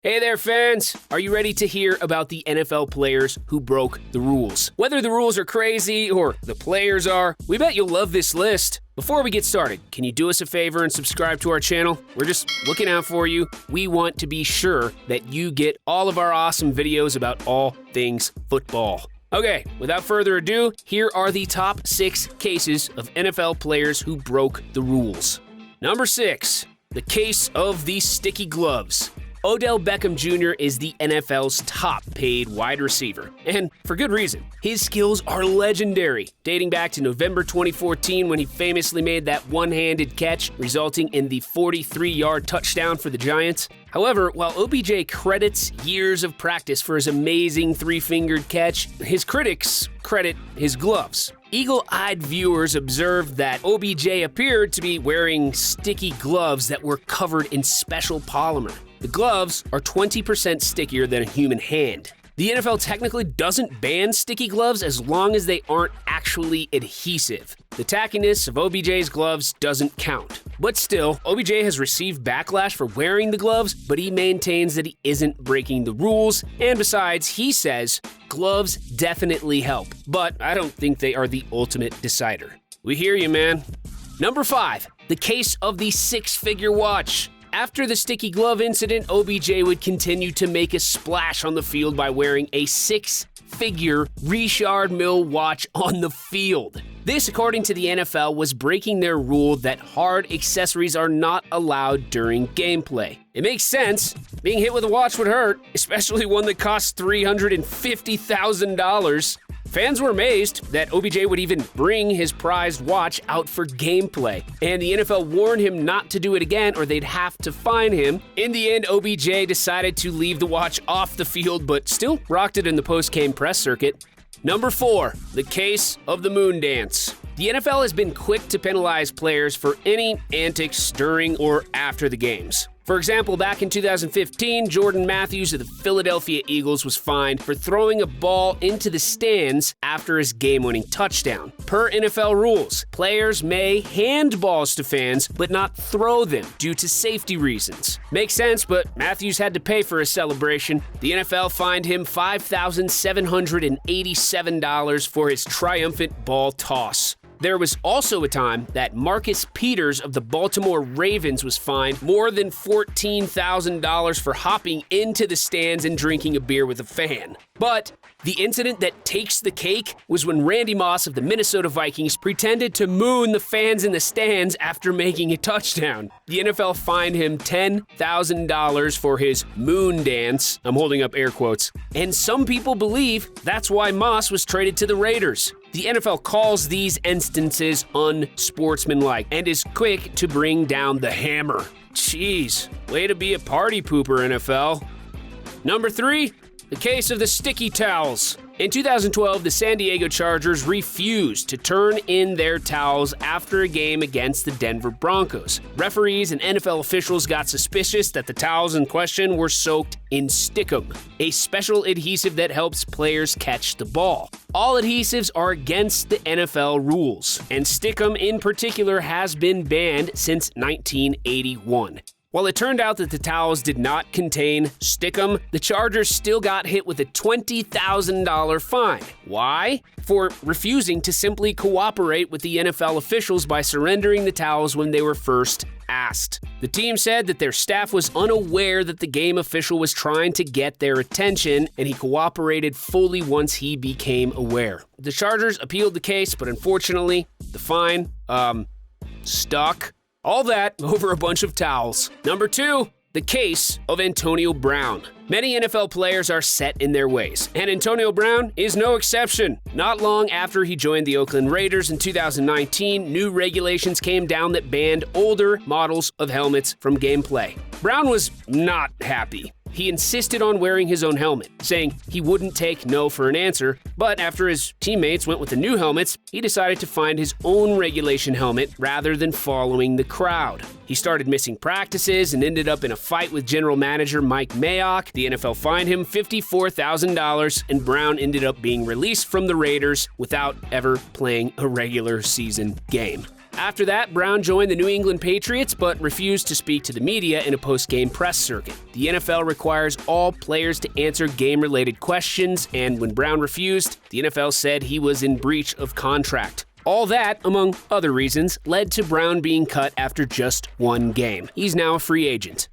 Hey there, fans! Are you ready to hear about the NFL players who broke the rules? Whether the rules are crazy or the players are, we bet you'll love this list. Before we get started, can you do us a favor and subscribe to our channel? We're just looking out for you. We want to be sure that you get all of our awesome videos about all things football. Okay, without further ado, here are the top 6 cases of NFL players who broke the rules. Number 6, the case of the sticky gloves. Odell Beckham Jr. is the NFL's top-paid wide receiver, and for good reason. His skills are legendary, dating back to November 2014 when he famously made that one-handed catch, resulting in the 43-yard touchdown for the Giants. However, while OBJ credits years of practice for his amazing three-fingered catch, his critics credit his gloves. Eagle-eyed viewers observed that OBJ appeared to be wearing sticky gloves that were covered in special polymer. The gloves are 20% stickier than a human hand. The NFL technically doesn't ban sticky gloves as long as they aren't actually adhesive. The tackiness of OBJ's gloves doesn't count. But still, OBJ has received backlash for wearing the gloves, but he maintains that he isn't breaking the rules, and besides, he says, gloves definitely help, but I don't think they are the ultimate decider. We hear you, man. Number 5, the case of the 6-figure watch. After the sticky glove incident, OBJ would continue to make a splash on the field by wearing a 6-figure Richard Mille watch on the field. This, according to the NFL, was breaking their rule that hard accessories are not allowed during gameplay. It makes sense. Being hit with a watch would hurt, especially one that costs $350,000. Fans were amazed that OBJ would even bring his prized watch out for gameplay, and the NFL warned him not to do it again or they'd have to fine him. In the end, OBJ decided to leave the watch off the field, but still rocked it in the post-game press circuit. Number 4, the case of the moon dance. The NFL has been quick to penalize players for any antics during or after the games. For example, back in 2015, Jordan Matthews of the Philadelphia Eagles was fined for throwing a ball into the stands after his game-winning touchdown. Per NFL rules, players may hand balls to fans but not throw them due to safety reasons. Makes sense, but Matthews had to pay for his celebration. The NFL fined him $5,787 for his triumphant ball toss. There was also a time that Marcus Peters of the Baltimore Ravens was fined more than $14,000 for hopping into the stands and drinking a beer with a fan. But the incident that takes the cake was when Randy Moss of the Minnesota Vikings pretended to moon the fans in the stands after making a touchdown. The NFL fined him $10,000 for his moon dance. I'm holding up air quotes. And some people believe that's why Moss was traded to the Raiders. The NFL calls these instances unsportsmanlike and is quick to bring down the hammer. Jeez, way to be a party pooper, NFL. Number 3, the case of the sticky towels. In 2012, the San Diego Chargers refused to turn in their towels after a game against the Denver Broncos. Referees and NFL officials got suspicious that the towels in question were soaked in stickum, a special adhesive that helps players catch the ball. All adhesives are against the NFL rules, and stickum in particular has been banned since 1981. While it turned out that the towels did not contain stickum, the Chargers still got hit with a $20,000 fine. Why? For refusing to simply cooperate with the NFL officials by surrendering the towels when they were first asked. The team said that their staff was unaware that the game official was trying to get their attention, and he cooperated fully once he became aware. The Chargers appealed the case, but unfortunately, the fine, stuck. All that over a bunch of towels. Number 2, the case of Antonio Brown. Many NFL players are set in their ways, and Antonio Brown is no exception. Not long after he joined the Oakland Raiders in 2019, new regulations came down that banned older models of helmets from gameplay. Brown was not happy. He insisted on wearing his own helmet, saying he wouldn't take no for an answer, but after his teammates went with the new helmets, he decided to find his own regulation helmet rather than following the crowd. He started missing practices and ended up in a fight with general manager Mike Mayock. The NFL fined him $54,000, and Brown ended up being released from the Raiders without ever playing a regular season game. After that, Brown joined the New England Patriots but refused to speak to the media in a post-game press circuit. The NFL requires all players to answer game-related questions, and when Brown refused, the NFL said he was in breach of contract. All that, among other reasons, led to Brown being cut after just one game. He's now a free agent.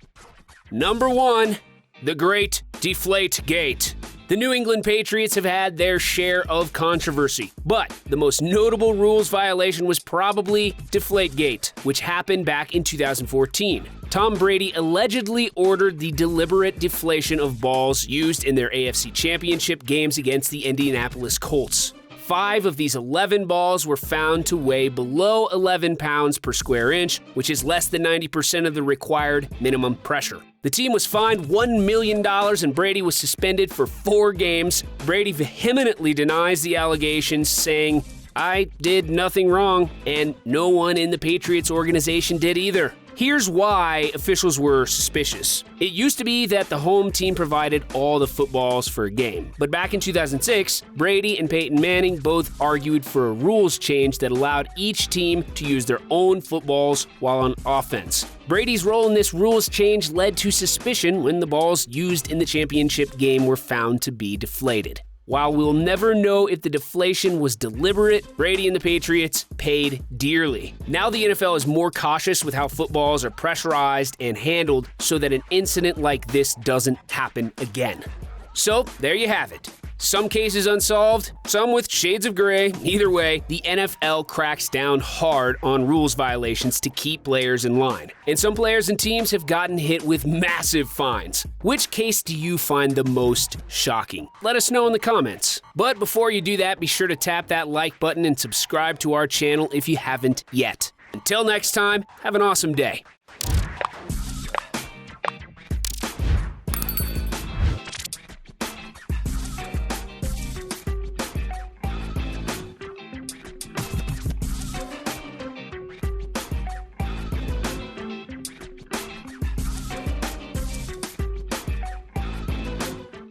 Number 1, the Great Deflategate. The New England Patriots have had their share of controversy, but the most notable rules violation was probably Deflategate, which happened back in 2014. Tom Brady allegedly ordered the deliberate deflation of balls used in their AFC Championship games against the Indianapolis Colts. 5 of these 11 balls were found to weigh below 11 pounds per square inch, which is less than 90% of the required minimum pressure. The team was fined $1 million and Brady was suspended for 4 games. Brady vehemently denies the allegations, saying, "I did nothing wrong," and no one in the Patriots organization did either. Here's why officials were suspicious. It used to be that the home team provided all the footballs for a game, but back in 2006, Brady and Peyton Manning both argued for a rules change that allowed each team to use their own footballs while on offense. Brady's role in this rules change led to suspicion when the balls used in the championship game were found to be deflated. While we'll never know if the deflation was deliberate, Brady and the Patriots paid dearly. Now the NFL is more cautious with how footballs are pressurized and handled so that an incident like this doesn't happen again. So, there you have it. Some cases unsolved, some with shades of gray. Either way, the NFL cracks down hard on rules violations to keep players in line. And some players and teams have gotten hit with massive fines. Which case do you find the most shocking? Let us know in the comments. But before you do that, be sure to tap that like button and subscribe to our channel if you haven't yet. Until next time, have an awesome day.